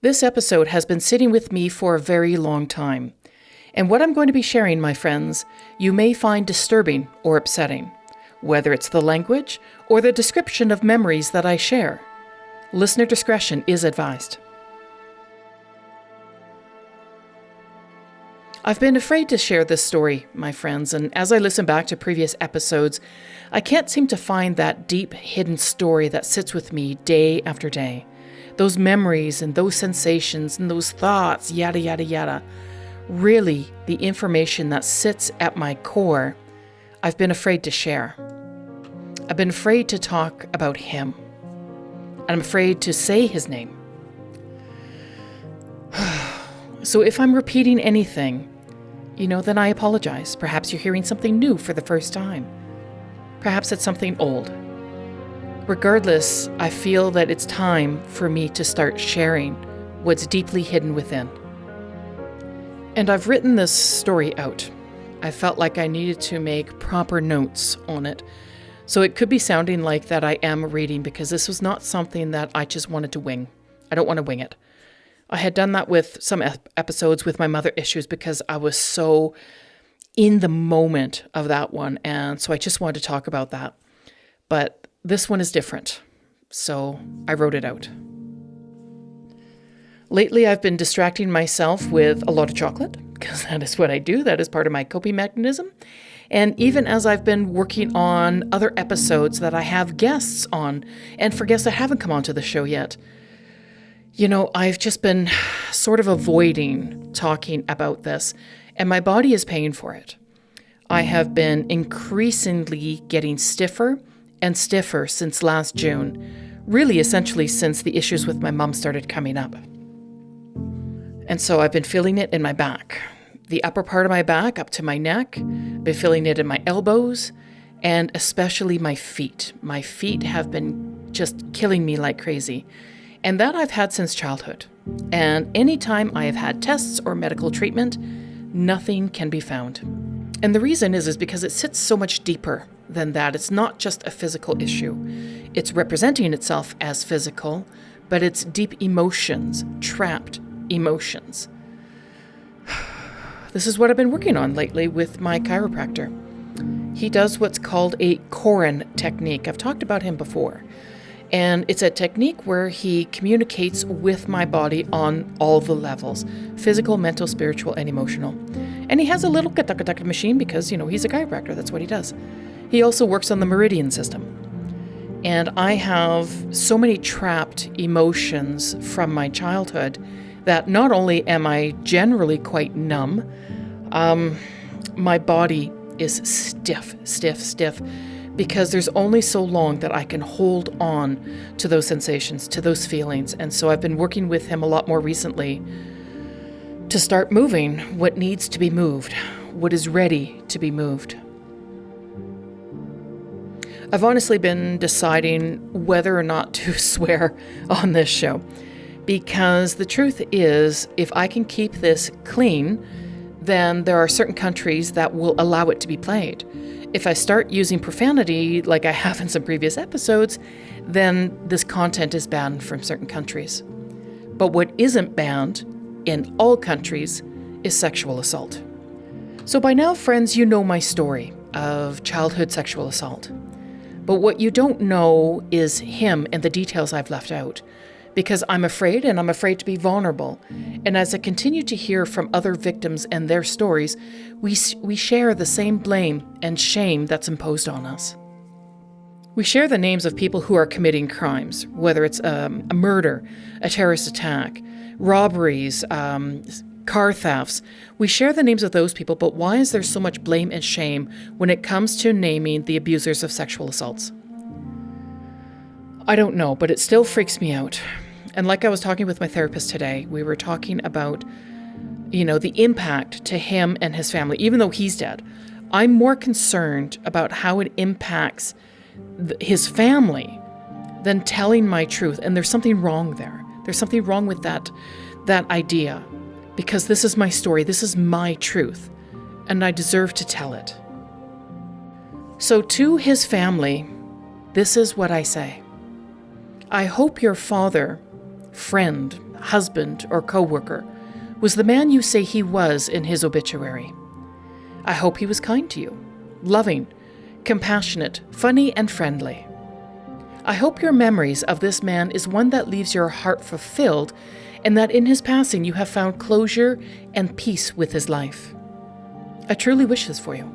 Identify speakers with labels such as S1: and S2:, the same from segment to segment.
S1: This episode has been sitting with me for a very long time. And what I'm going to be sharing, my friends, you may find disturbing or upsetting, whether it's the language or the description of memories that I share. Listener discretion is advised. I've been afraid to share this story, my friends, and as I listen back to previous episodes, I can't seem to find that deep, hidden story that sits with me day after day. Those memories and those sensations and those thoughts, yada, yada, yada. Really, the information that sits at my core, I've been afraid to share. I've been afraid to talk about him. I'm afraid to say his name. So if I'm repeating anything, then I apologize. Perhaps you're hearing something new for the first time. Perhaps it's something old. Regardless, I feel that it's time for me to start sharing what's deeply hidden within. And I've written this story out. I felt like I needed to make proper notes on it. So it could be sounding like that I am reading, because this was not something that I just wanted to wing. I don't want to wing it. I had done that with some episodes with my mother issues because I was so in the moment of that one. And so I just wanted to talk about that. But this one is different. So I wrote it out. Lately, I've been distracting myself with a lot of chocolate because that is what I do. That is part of my coping mechanism. And even as I've been working on other episodes that I have guests on, and for guests that haven't come onto the show yet, I've just been sort of avoiding talking about this, and my body is paying for it. I have been increasingly getting stiffer and stiffer since last June, really essentially since the issues with my mom started coming up. And so I've been feeling it in my back, the upper part of my back up to my neck, been feeling it in my elbows, and especially my feet. My feet have been just killing me like crazy. And that I've had since childhood. And anytime I have had tests or medical treatment, nothing can be found. And the reason is because it sits so much deeper than that. It's not just a physical issue. It's representing itself as physical, but it's deep emotions, trapped emotions. This is what I've been working on lately with my chiropractor. He does what's called a Corin technique. I've talked about him before. And it's a technique where he communicates with my body on all the levels: physical, mental, spiritual, and emotional. And he has a little katak machine because, he's a chiropractor. That's what he does. He also works on the meridian system. And I have so many trapped emotions from my childhood that not only am I generally quite numb, my body is stiff, because there's only so long that I can hold on to those sensations, to those feelings. And so I've been working with him a lot more recently to start moving what needs to be moved, what is ready to be moved. I've honestly been deciding whether or not to swear on this show, because the truth is, if I can keep this clean, then there are certain countries that will allow it to be played. If I start using profanity like I have in some previous episodes, then this content is banned from certain countries. But what isn't banned in all countries is sexual assault. So by now, friends, you know my story of childhood sexual assault. But what you don't know is him and the details I've left out, because I'm afraid, and I'm afraid to be vulnerable. And as I continue to hear from other victims and their stories, we share the same blame and shame that's imposed on us. We share the names of people who are committing crimes, whether it's a murder, a terrorist attack, robberies, car thefts. We share the names of those people, but why is there so much blame and shame when it comes to naming the abusers of sexual assaults? I don't know, but it still freaks me out. And like I was talking with my therapist today, we were talking about, the impact to him and his family, even though he's dead. I'm more concerned about how it impacts his family than telling my truth. And there's something wrong there. There's something wrong with that idea, because this is my story. This is my truth, and I deserve to tell it. So to his family, this is what I say. I hope your father, friend, husband, or co-worker was the man you say he was in his obituary. I hope he was kind to you, loving, compassionate, funny, and friendly. I hope your memories of this man is one that leaves your heart fulfilled, and that in his passing you have found closure and peace with his life. I truly wish this for you.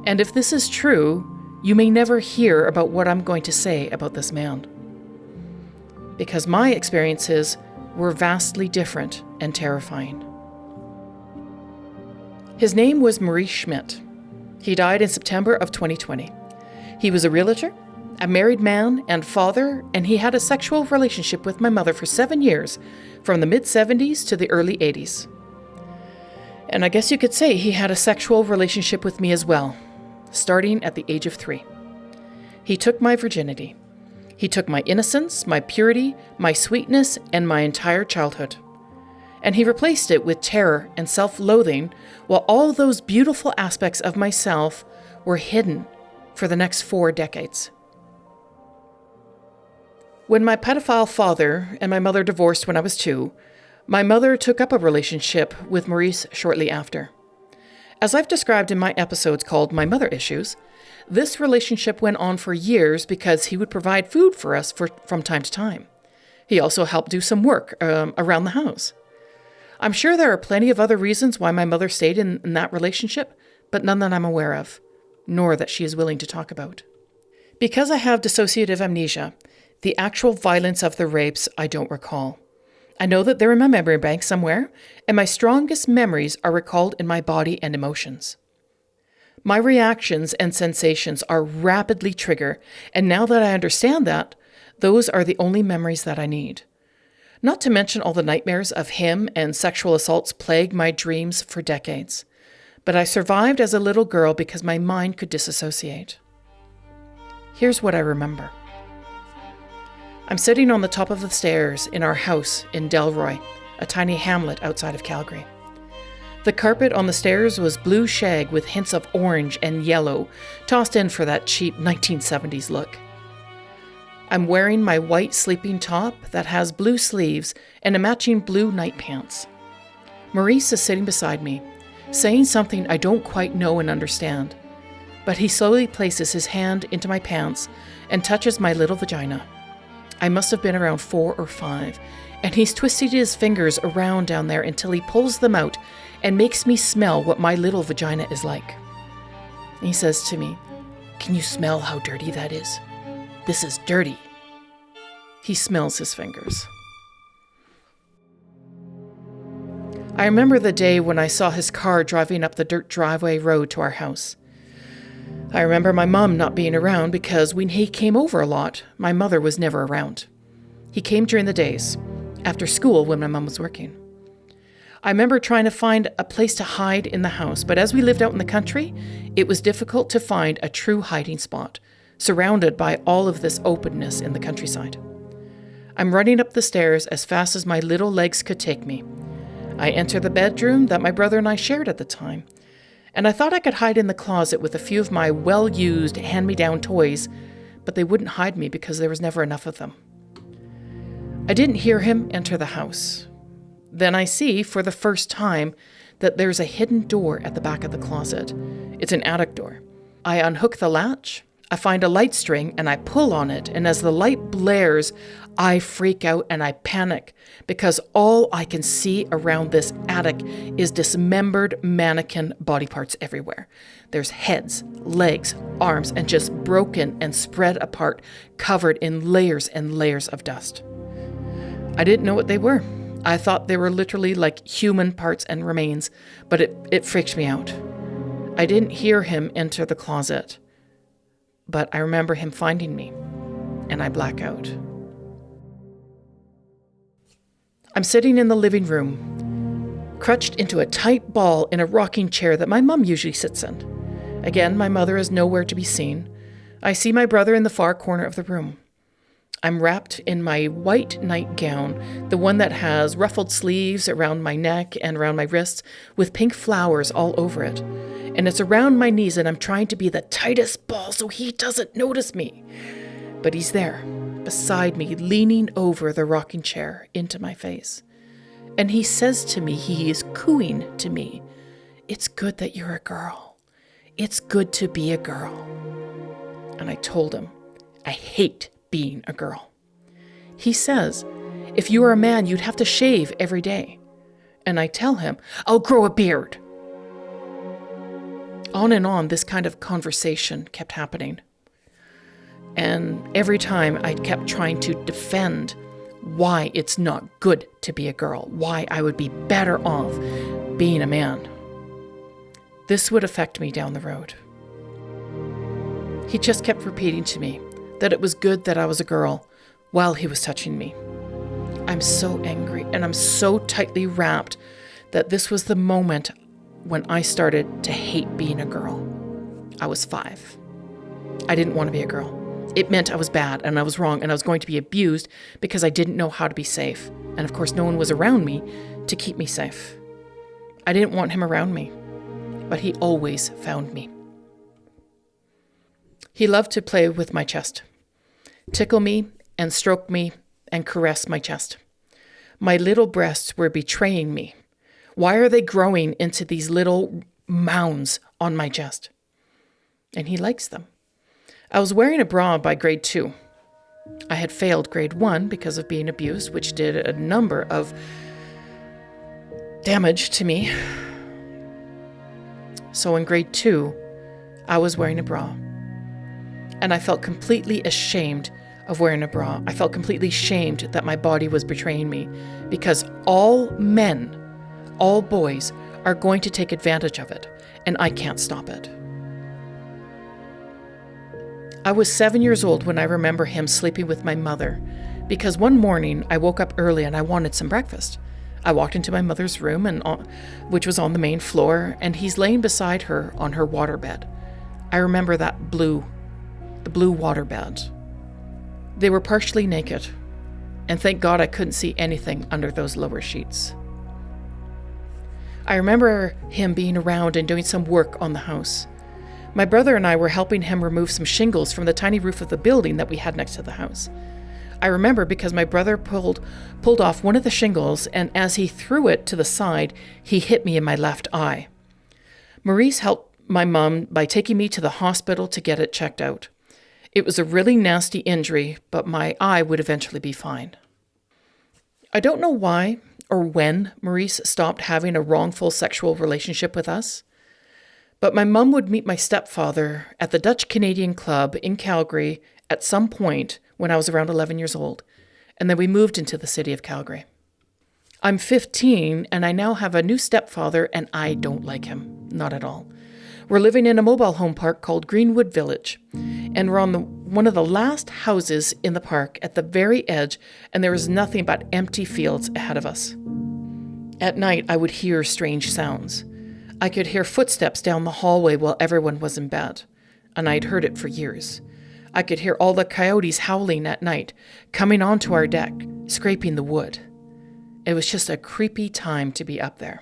S1: And if this is true, you may never hear about what I'm going to say about this man. Because my experiences were vastly different and terrifying. His name was Maurice Schmidt. He died in September of 2020. He was a realtor, a married man and father, and he had a sexual relationship with my mother for 7 years, from the mid-70s to the early 80s. And I guess you could say he had a sexual relationship with me as well, starting at the age of 3. He took my virginity. He took my innocence, my purity, my sweetness, and my entire childhood. And he replaced it with terror and self-loathing, while all those beautiful aspects of myself were hidden for the next 4 decades. When my pedophile father and my mother divorced when I was 2, my mother took up a relationship with Maurice shortly after. As I've described in my episodes called My Mother Issues, this relationship went on for years because he would provide food for us from time to time. He also helped do some work around the house. I'm sure there are plenty of other reasons why my mother stayed in that relationship, but none that I'm aware of, nor that she is willing to talk about. Because I have dissociative amnesia, the actual violence of the rapes I don't recall. I know that they're in my memory bank somewhere, and my strongest memories are recalled in my body and emotions. My reactions and sensations are rapidly triggered, and now that I understand that, those are the only memories that I need. Not to mention all the nightmares of him and sexual assaults plagued my dreams for decades. But I survived as a little girl because my mind could disassociate. Here's what I remember. I'm sitting on the top of the stairs in our house in Delroy, a tiny hamlet outside of Calgary. The carpet on the stairs was blue shag with hints of orange and yellow, tossed in for that cheap 1970s look. I'm wearing my white sleeping top that has blue sleeves and a matching blue night pants. Maurice is sitting beside me, saying something I don't quite know and understand, but he slowly places his hand into my pants and touches my little vagina. I must have been around 4 or 5, and he's twisting his fingers around down there until he pulls them out and makes me smell what my little vagina is like. He says to me, "Can you smell how dirty that is? This is dirty." He smells his fingers. I remember the day when I saw his car driving up the dirt driveway road to our house. I remember my mom not being around because when he came over a lot, my mother was never around. He came during the days, after school when my mom was working. I remember trying to find a place to hide in the house, but as we lived out in the country, it was difficult to find a true hiding spot, surrounded by all of this openness in the countryside. I'm running up the stairs as fast as my little legs could take me. I enter the bedroom that my brother and I shared at the time, and I thought I could hide in the closet with a few of my well-used hand-me-down toys, but they wouldn't hide me because there was never enough of them. I didn't hear him enter the house. Then I see, for the first time, that there's a hidden door at the back of the closet. It's an attic door. I unhook the latch, I find a light string, and I pull on it, and as the light blares, I freak out and I panic because all I can see around this attic is dismembered mannequin body parts everywhere. There's heads, legs, arms, and just broken and spread apart, covered in layers and layers of dust. I didn't know what they were. I thought they were literally like human parts and remains, but it freaked me out. I didn't hear him enter the closet, but I remember him finding me, and I black out. I'm sitting in the living room, crutched into a tight ball in a rocking chair that my mom usually sits in. Again, my mother is nowhere to be seen. I see my brother in the far corner of the room. I'm wrapped in my white nightgown, the one that has ruffled sleeves around my neck and around my wrists with pink flowers all over it. And it's around my knees, and I'm trying to be the tightest ball so he doesn't notice me. But he's there, beside me, leaning over the rocking chair into my face. And he says to me, he is cooing to me, "It's good that you're a girl. It's good to be a girl." And I told him, I hate being a girl. He says, "If you were a man, you'd have to shave every day." And I tell him, "I'll grow a beard." On and on, this kind of conversation kept happening. And every time I kept trying to defend why it's not good to be a girl, why I would be better off being a man. This would affect me down the road. He just kept repeating to me that it was good that I was a girl while he was touching me. I'm so angry and I'm so tightly wrapped that this was the moment when I started to hate being a girl. I was 5. I didn't want to be a girl. It meant I was bad and I was wrong and I was going to be abused because I didn't know how to be safe. And of course, no one was around me to keep me safe. I didn't want him around me, but he always found me. He loved to play with my chest, tickle me and stroke me and caress my chest. My little breasts were betraying me. Why are they growing into these little mounds on my chest? And he likes them. I was wearing a bra by grade 2. I had failed grade 1 because of being abused, which did a number of damage to me. So in grade 2, I was wearing a bra. And I felt completely ashamed of wearing a bra. I felt completely shamed that my body was betraying me because all men, all boys are going to take advantage of it, and I can't stop it. I was 7 years old when I remember him sleeping with my mother because one morning I woke up early and I wanted some breakfast. I walked into my mother's room, which was on the main floor, and he's laying beside her on her waterbed. I remember the blue waterbed. They were partially naked, and thank God I couldn't see anything under those lower sheets. I remember him being around and doing some work on the house. My brother and I were helping him remove some shingles from the tiny roof of the building that we had next to the house. I remember because my brother pulled off one of the shingles, and as he threw it to the side, he hit me in my left eye. Maurice helped my mom by taking me to the hospital to get it checked out. It was a really nasty injury, but my eye would eventually be fine. I don't know why or when Maurice stopped having a wrongful sexual relationship with us, but my mom would meet my stepfather at the Dutch Canadian Club in Calgary at some point when I was around 11 years old, and then we moved into the city of Calgary. I'm 15, and I now have a new stepfather, and I don't like him. Not at all. We're living in a mobile home park called Greenwood Village, and we're on one of the last houses in the park at the very edge, and there is nothing but empty fields ahead of us. At night, I would hear strange sounds. I could hear footsteps down the hallway while everyone was in bed, and I'd heard it for years. I could hear all the coyotes howling at night, coming onto our deck, scraping the wood. It was just a creepy time to be up there.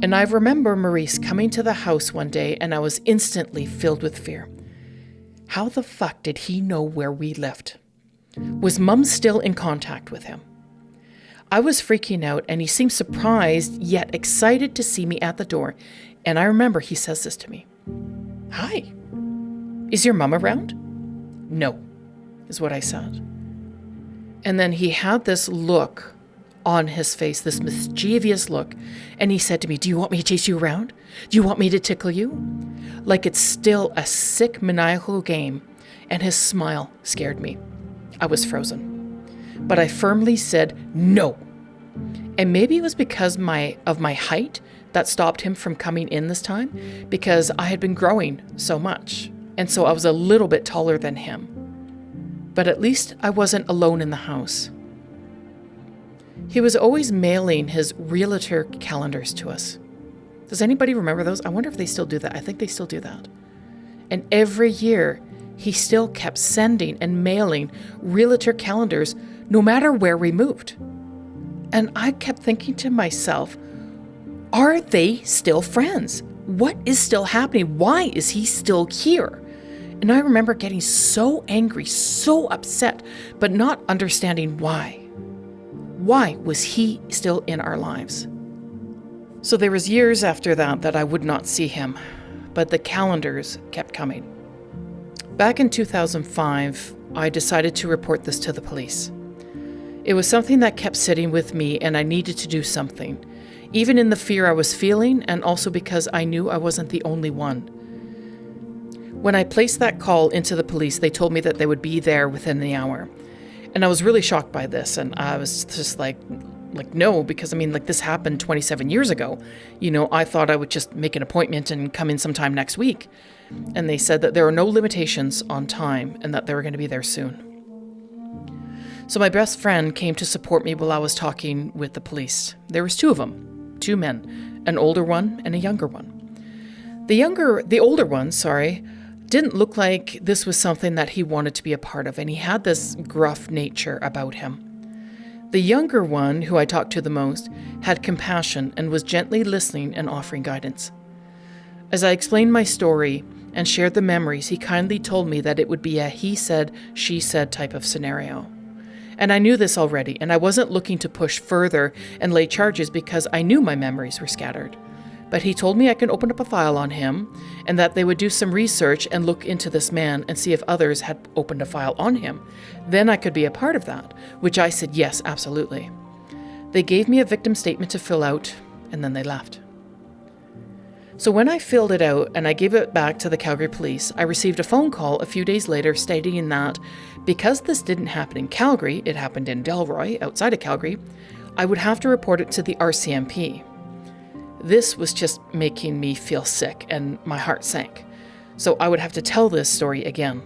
S1: And I remember Maurice coming to the house one day, and I was instantly filled with fear. How the fuck did he know where we lived? Was Mum still in contact with him? I was freaking out, and he seemed surprised yet excited to see me at the door, and I remember he says this to me. "Hi, is your mum around?" "No," is what I said. And then he had this look on his face, this mischievous look, and he said to me, "Do you want me to chase you around? Do you want me to tickle you?" Like it's still a sick maniacal game, and his smile scared me. I was frozen. But I firmly said no. And maybe it was because of my height that stopped him from coming in this time, because I had been growing so much, and so I was a little bit taller than him. But at least I wasn't alone in the house. He was always mailing his realtor calendars to us. Does anybody remember those? I wonder if they still do that. I think they still do that. And every year, he still kept sending and mailing realtor calendars no matter where we moved. And I kept thinking to myself, are they still friends? What is still happening? Why is he still here? And I remember getting so angry, so upset, but not understanding why. Why was he still in our lives? So there was years after that I would not see him, but the calendars kept coming. Back in 2005, I decided to report this to the police. It was something that kept sitting with me, and I needed to do something, even in the fear I was feeling, and also because I knew I wasn't the only one. When I placed that call into the police, they told me that they would be there within the hour. And I was really shocked by this, and I was just like no, because this happened 27 years ago. I thought I would just make an appointment and come in sometime next week. And they said that there are no limitations on time and that they were going to be there soon. So my best friend came to support me while I was talking with the police. There was two of them, two men, an older one and a younger one. The older one, didn't look like this was something that he wanted to be a part of, and he had this gruff nature about him. The younger one, who I talked to the most, had compassion and was gently listening and offering guidance. As I explained my story and shared the memories, he kindly told me that it would be a he said, she said type of scenario. And I knew this already, and I wasn't looking to push further and lay charges because I knew my memories were scattered. But he told me I can open up a file on him and that they would do some research and look into this man and see if others had opened a file on him. Then I could be a part of that, which I said yes, absolutely. They gave me a victim statement to fill out, and then they left. So when I filled it out and I gave it back to the Calgary police, I received a phone call a few days later stating that because this didn't happen in Calgary, it happened in Delroy, outside of Calgary, I would have to report it to the RCMP. This was just making me feel sick and my heart sank. So I would have to tell this story again.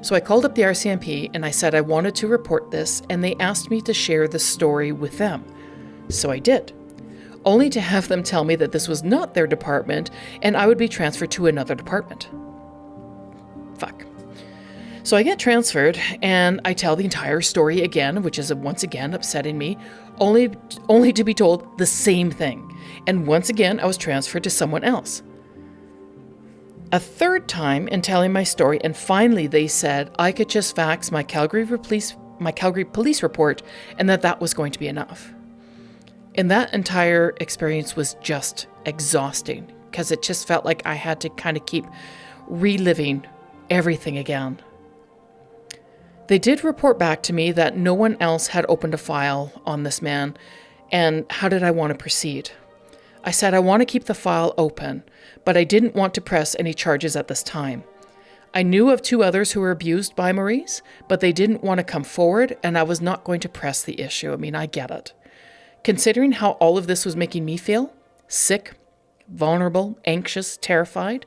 S1: So I called up the RCMP and I said I wanted to report this, and they asked me to share the story with them. So I did, only to have them tell me that this was not their department and I would be transferred to another department. Fuck. So I get transferred and I tell the entire story again, which is once again upsetting me, only to be told the same thing. And once again, I was transferred to someone else. A third time in telling my story, and finally they said I could just fax my Calgary police report and that was going to be enough. And that entire experience was just exhausting because it just felt like I had to kind of keep reliving everything again. They did report back to me that no one else had opened a file on this man, and how did I want to proceed? I said I want to keep the file open, but I didn't want to press any charges at this time. I knew of two others who were abused by Maurice, but they didn't want to come forward, and I was not going to press the issue. I get it. Considering how all of this was making me feel, sick, vulnerable, anxious, terrified,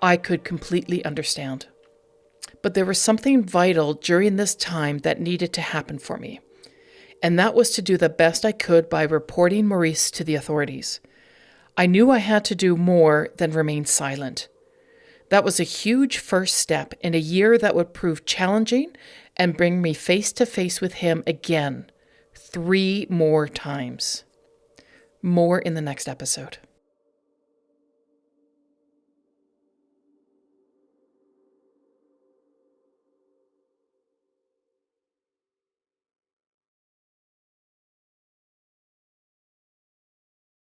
S1: I could completely understand. But there was something vital during this time that needed to happen for me. And that was to do the best I could by reporting Maurice to the authorities. I knew I had to do more than remain silent. That was a huge first step in a year that would prove challenging and bring me face to face with him again 3 more times. More in the next episode.